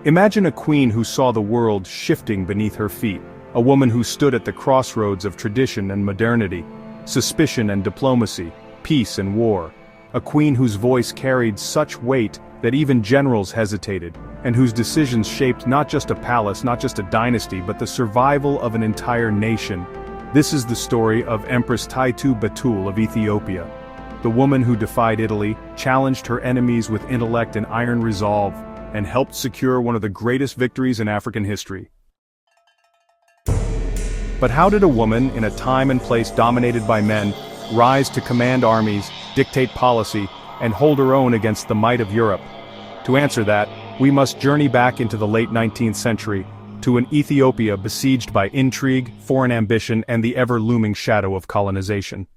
Imagine a queen who saw the world shifting beneath her feet, a woman who stood at the crossroads of tradition and modernity, suspicion and diplomacy, peace and war. A queen whose voice carried such weight that even generals hesitated, and whose decisions shaped not just a palace, not just a dynasty, but the survival of an entire nation. This is the story of Empress Taitu Betul of Ethiopia. The woman who defied Italy, challenged her enemies with intellect and iron resolve, and helped secure one of the greatest victories in African history. But how did a woman, in a time and place dominated by men, rise to command armies, dictate policy, and hold her own against the might of Europe? To answer that, we must journey back into the late 19th century, to an Ethiopia besieged by intrigue, foreign ambition, and the ever-looming shadow of colonization.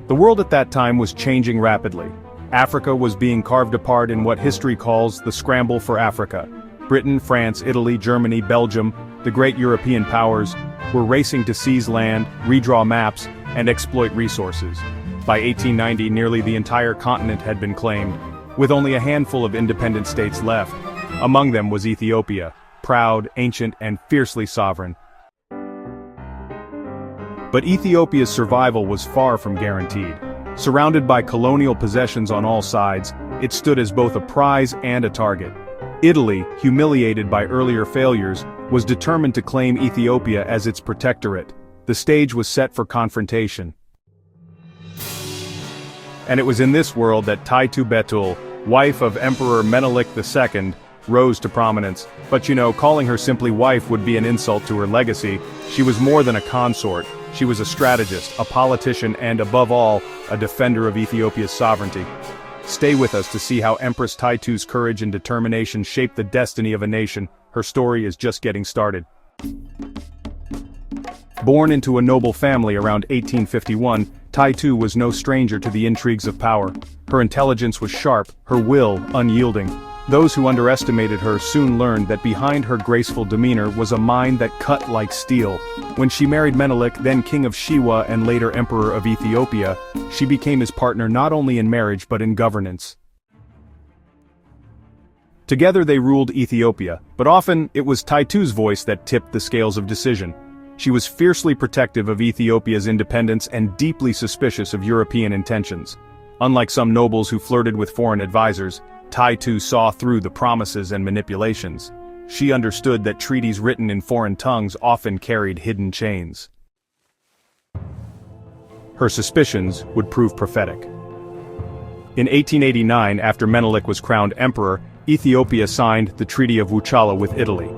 The world at that time was changing rapidly. Africa was being carved apart in what history calls the scramble for Africa. Britain, France, Italy, Germany, Belgium, the great European powers, were racing to seize land, redraw maps, and exploit resources. By 1890, nearly the entire continent had been claimed, with only a handful of independent states left. Among them was Ethiopia, proud, ancient, and fiercely sovereign. But Ethiopia's survival was far from guaranteed. Surrounded by colonial possessions on all sides, it stood as both a prize and a target. Italy, humiliated by earlier failures, was determined to claim Ethiopia as its protectorate. The stage was set for confrontation. And it was in this world that Taitu Betul, wife of Emperor Menelik II, rose to prominence. But calling her simply wife would be an insult to her legacy. She was more than a consort. She was a strategist, a politician, and above all, a defender of Ethiopia's sovereignty. Stay with us to see how Empress Taitu's courage and determination shaped the destiny of a nation. Her story is just getting started. Born into a noble family around 1851, Taitu was no stranger to the intrigues of power. Her intelligence was sharp, her will unyielding. Those who underestimated her soon learned that behind her graceful demeanor was a mind that cut like steel. When she married Menelik, then king of Shewa and later emperor of Ethiopia, she became his partner not only in marriage but in governance. Together they ruled Ethiopia, but often it was Taitu's voice that tipped the scales of decision. She was fiercely protective of Ethiopia's independence and deeply suspicious of European intentions. Unlike some nobles who flirted with foreign advisors, Taitu saw through the promises and manipulations. She understood that treaties written in foreign tongues often carried hidden chains. Her suspicions would prove prophetic. In 1889, after Menelik was crowned emperor, Ethiopia signed the Treaty of Wuchale with Italy.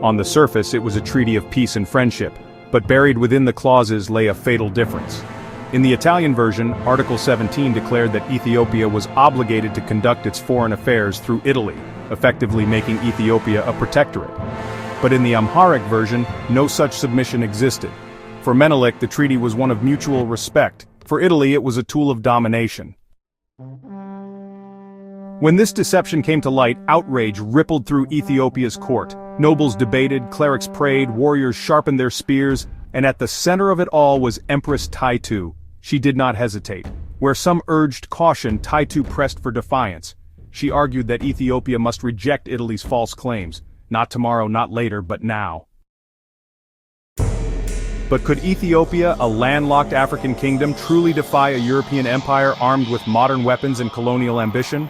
On the surface, it was a treaty of peace and friendship, but buried within the clauses lay a fatal difference. In the Italian version, Article 17 declared that Ethiopia was obligated to conduct its foreign affairs through Italy, effectively making Ethiopia a protectorate. But in the Amharic version, no such submission existed. For Menelik, the treaty was one of mutual respect. For Italy, it was a tool of domination. When this deception came to light, outrage rippled through Ethiopia's court. Nobles debated, clerics prayed, warriors sharpened their spears, and at the center of it all was Empress Taitu. She did not hesitate. Where some urged caution, Taitu pressed for defiance. She argued that Ethiopia must reject Italy's false claims. Not tomorrow, not later, but now. But could Ethiopia, a landlocked African kingdom, truly defy a European empire armed with modern weapons and colonial ambition?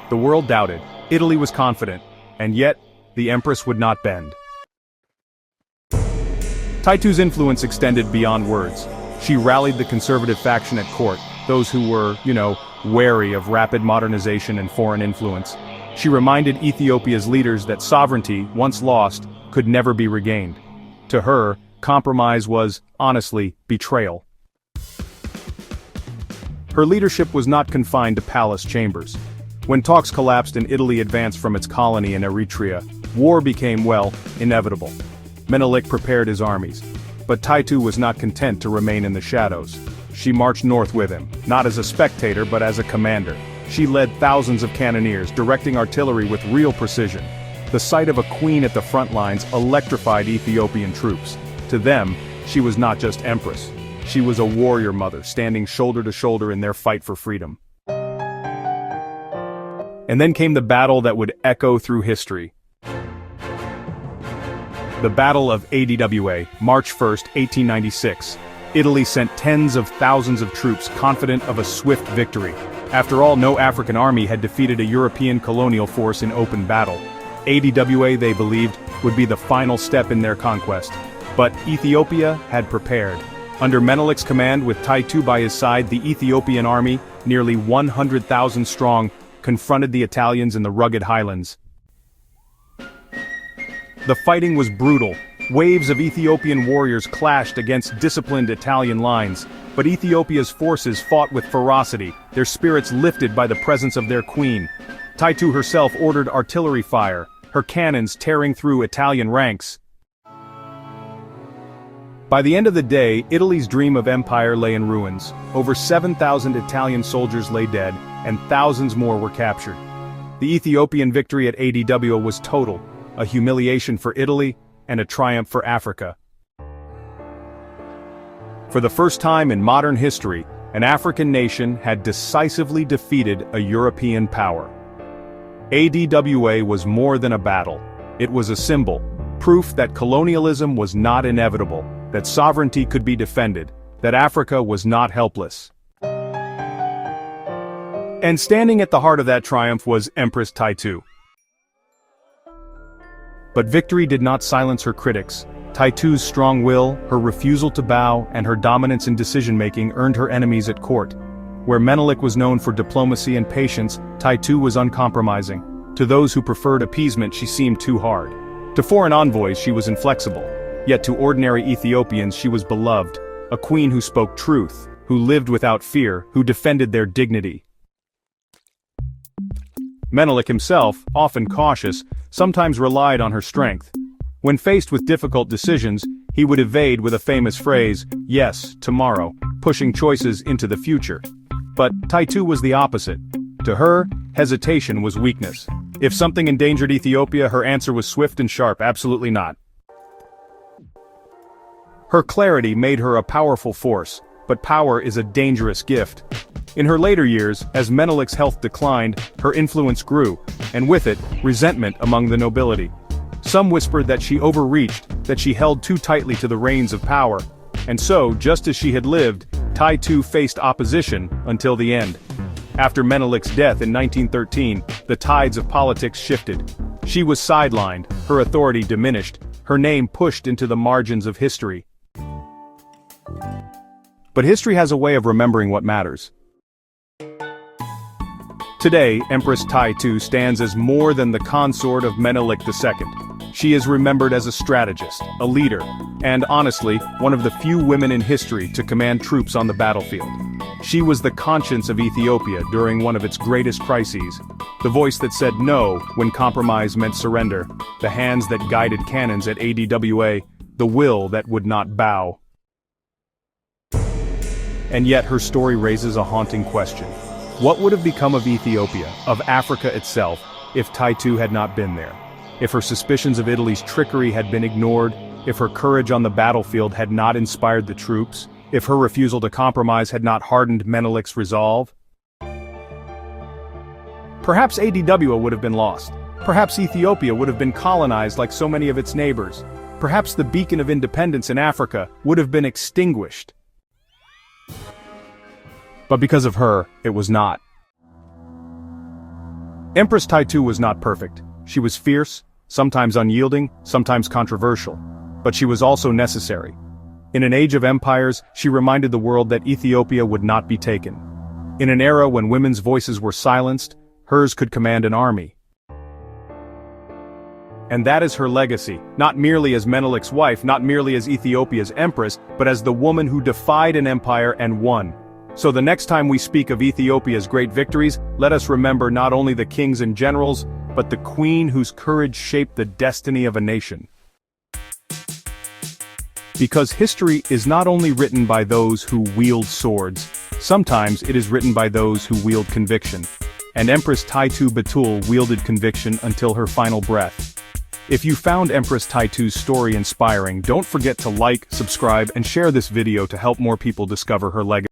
The world doubted. Italy was confident. And yet, the Empress would not bend. Taitu's influence extended beyond words. She rallied the conservative faction at court, those who were, wary of rapid modernization and foreign influence. She reminded Ethiopia's leaders that sovereignty, once lost, could never be regained. To her, compromise was, honestly, betrayal. Her leadership was not confined to palace chambers. When talks collapsed and Italy advanced from its colony in Eritrea, war became, inevitable. Menelik prepared his armies. But Taitu was not content to remain in the shadows. She marched north with him, not as a spectator but as a commander. She led thousands of cannoneers, directing artillery with real precision. The sight of a queen at the front lines electrified Ethiopian troops. To them, she was not just empress. She was a warrior mother, standing shoulder to shoulder in their fight for freedom. And then came the battle that would echo through history. The Battle of Adwa, March 1, 1896. Italy sent tens of thousands of troops confident of a swift victory. After all, no African army had defeated a European colonial force in open battle. Adwa, they believed, would be the final step in their conquest. But Ethiopia had prepared. Under Menelik's command, with Taitu by his side, the Ethiopian army, nearly 100,000 strong, confronted the Italians in the rugged highlands. The fighting was brutal. Waves of Ethiopian warriors clashed against disciplined Italian lines, but Ethiopia's forces fought with ferocity, their spirits lifted by the presence of their queen. Taitu herself ordered artillery fire, her cannons tearing through Italian ranks. By the end of the day, Italy's dream of empire lay in ruins. Over 7,000 Italian soldiers lay dead, and thousands more were captured. The Ethiopian victory at Adwa was total, a humiliation for Italy, and a triumph for Africa. For the first time in modern history, an African nation had decisively defeated a European power. Adwa was more than a battle. It was a symbol, proof that colonialism was not inevitable, that sovereignty could be defended, that Africa was not helpless. And standing at the heart of that triumph was Empress Taitu. But victory did not silence her critics. Taitu's strong will, her refusal to bow, and her dominance in decision-making earned her enemies at court. Where Menelik was known for diplomacy and patience, Taitu was uncompromising. To those who preferred appeasement, she seemed too hard. To foreign envoys, she was inflexible. Yet to ordinary Ethiopians, she was beloved, a queen who spoke truth, who lived without fear, who defended their dignity. Menelik himself, often cautious, sometimes relied on her strength. When faced with difficult decisions, he would evade with a famous phrase, "Yes, tomorrow," pushing choices into the future. But Taitu was the opposite. To her, hesitation was weakness. If something endangered Ethiopia, her answer was swift and sharp, absolutely not. Her clarity made her a powerful force, but power is a dangerous gift. In her later years, as Menelik's health declined, her influence grew, and with it, resentment among the nobility. Some whispered that she overreached, that she held too tightly to the reins of power. And so, just as she had lived, Taitu faced opposition until the end. After Menelik's death in 1913, the tides of politics shifted. She was sidelined, her authority diminished, her name pushed into the margins of history. But history has a way of remembering what matters. Today, Empress Taitu stands as more than the consort of Menelik II. She is remembered as a strategist, a leader, and honestly, one of the few women in history to command troops on the battlefield. She was the conscience of Ethiopia during one of its greatest crises, the voice that said no when compromise meant surrender, the hands that guided cannons at Adwa, the will that would not bow. And yet her story raises a haunting question. What would have become of Ethiopia, of Africa itself, if Taitu had not been there? If her suspicions of Italy's trickery had been ignored, if her courage on the battlefield had not inspired the troops, if her refusal to compromise had not hardened Menelik's resolve? Perhaps Adwa would have been lost. Perhaps Ethiopia would have been colonized like so many of its neighbors. Perhaps the beacon of independence in Africa would have been extinguished. But because of her, it was not. Empress Taitu was not perfect. She was fierce, sometimes unyielding, sometimes controversial. But she was also necessary. In an age of empires, she reminded the world that Ethiopia would not be taken. In an era when women's voices were silenced, hers could command an army. And that is her legacy, not merely as Menelik's wife, not merely as Ethiopia's empress, but as the woman who defied an empire and won. So the next time we speak of Ethiopia's great victories, let us remember not only the kings and generals, but the queen whose courage shaped the destiny of a nation. Because history is not only written by those who wield swords, sometimes it is written by those who wield conviction. And Empress Taitu Betul wielded conviction until her final breath. If you found Empress Taitu's story inspiring, don't forget to like, subscribe, and share this video to help more people discover her legacy.